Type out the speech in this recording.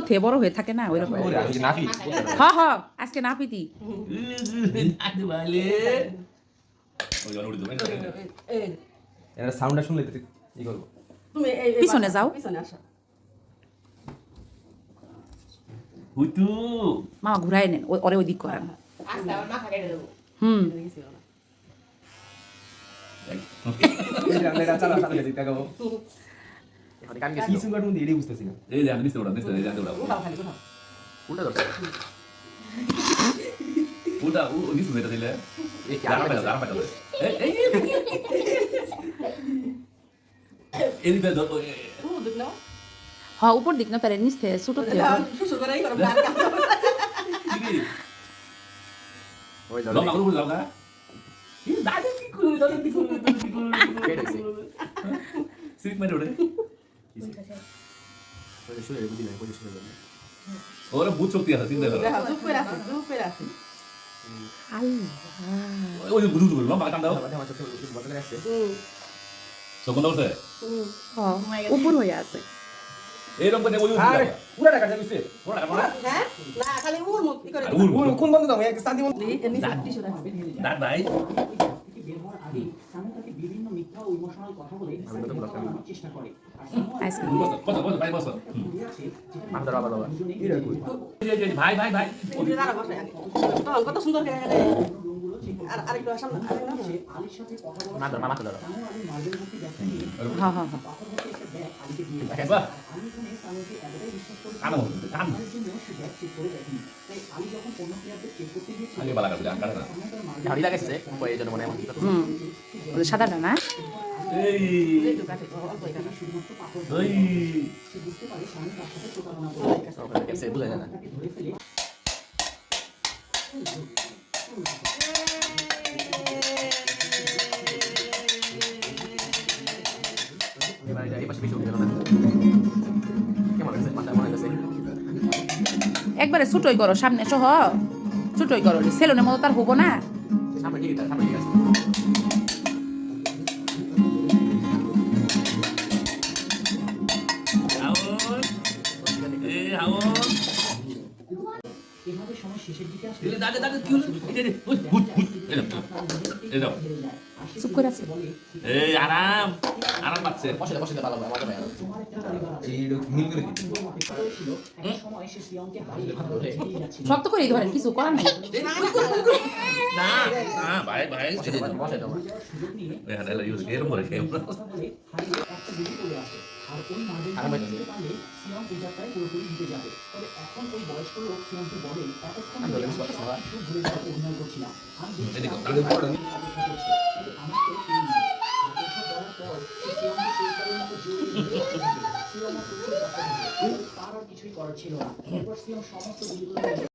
The বড় হয়ে থাকে না ওইরকম। হ হ আজকে না পিতি এর সাউন্ডটা শুনলে তো কি করব? তুমি পিছনে যাও। পিছনে আসো। হুতু মামা ঘুরাই নেন ওরে ওই দিক করেন। আস্তে আমার মাথা কেটে দেবো। হুম এটা চালা সাথে দিতে গাবো। এখন কান কে সিসু গাড় মধ্যে এডি বুঝতেছি না। এই জান দিতে ওটা দিতে জানতে ওটা উঠাও খালি উঠাও। উল্টা দরকার। ওটা ও দিতে এটা দিলে এই কি জানা আবার পাটা এই এই দিকে ধর তুমি দুধ নাও। হ উপর দিক না তারে নিচ থেকে ছোট থেকে শুশু করেই করো। ওই লং আগুন বুঝলাম না এই দাদা কি করে দাদা কি করে সিট মেরে ওরে ওই শুয়ে বুঝি না বুঝি শুয়ে না। ওরে বুঝ শক্তি আছে চিন্তা করো দেখো চুপ করে আছে চুপ করে আছে। আল্লাহ ওই বুঝু বুঝু লম্বা কাম দাও আমাদের আমার চোখে কিছু বদলে আছে। সকন দাও সে হ উপর হয়ে আছে। এরকম করে ওই আরে পুরা টাকা যাইছে। ওরা না হ্যাঁ না খালি উর মুখ কি করে। উর কোন বন্ধ দাও এক শান্তি মন। নিচে টিস্যু রাখবে। দাঁত ভাই বিভিন্ন মিথ্যা ও ইমোশনাল কথা বলে চালানোর চেষ্টা করে আইসক্রিম বস বস ভাই বস আমাদের বাবা বাবা এরা কই? ভাই ভাই ভাই উঠে দাঁড়া বসে। তখন কত সুন্দর করে এখানে আর আরেকটু আসাম না আলীর সাথে কথা বলা মাদর মামা তো দাও। সামু আলী মার্বেল মুক্তি দেখা নিয়ে হ হ হ কথা বলতে একটা ব্যাগ আলীকে দিয়ে দেয়। বাহ আলী এখানে সামুকে এতটাই বিশ্বাস করে কাম কাম তার জন্য সে ব্যাগ চেক করে দেখেনি। তাই আলী যখন অন্য প্লেয়ারদের চেক করতে গিয়েছিল আগে বালা কাটে কাটে না সামু তার মার্বেল ঝাড়ি লাগাইছে ওই এর জন্য মনে এমন কিছু। হুম ওই সাদাটা না এই একটু কাটে অল্প এটা শুধুমাত্র পাথর ওই সে বুঝতে পারে সামু তার সাথে প্রতারণা করে। ওখানে কেসে বুঝা যায় না। তাকে ধরে ফেলে এবারে এই পাশে বেশি উঠে গেল না। কেমন লাগছে? মাথা মনে গেছে। একবারে ছোটই করো সামনে সহ ছোটই করো সেলুনের মতো তার হবো না। সামনে ঠিক আছে সামনে ঠিক আছে। এই হাও এভাবে সময় শেষের দিকে আসলে দিলে দাদা দাদা কি হলো এই রে ওই হুট হুট এই দাও চুপ করে আছে। এই আরাম আরাম পাচ্ছে বসে ভালো হবে আমাদের ভাই। এই মিল করে দিই। এক সময় সে সিয়মকে হারিয়ে যাচ্ছিল। শক্ত করেই ধরেন কিছু করার নাই। না না ভাই ভাই বসে দাও। এই হাতে ইউজ এর মরে খেয়ে বলে হারিয়ে একটা গুলি করে আসে। আর ওই মার্বেল আরাম জিততে পারলে সিয়ম এই যাত্রায় পুরোপুরি জিতে যাবে। তবে এখন ওই বয়স্ক লোক সিয়মকে বলে এতক্ষণ আমি ধরে বলে আমি বুঝতে সব কিছু ভুলে যাওয়ার অভিনয় করছিলাম। আমি এদিকে এদিকে পড়ো। অপেক্ষা করছি। তবে আমার তো কেউ নেই। আর এসব বলার পর সে সিয়মকে শেষবারের মতো জড়িয়ে ধরে রাখতে থাকে। সিয়মও প্রচুর কাছে থাকে। তার আর কিছুই করার ছিল না। এরপর সিয়ম সমস্ত গুলিগুলো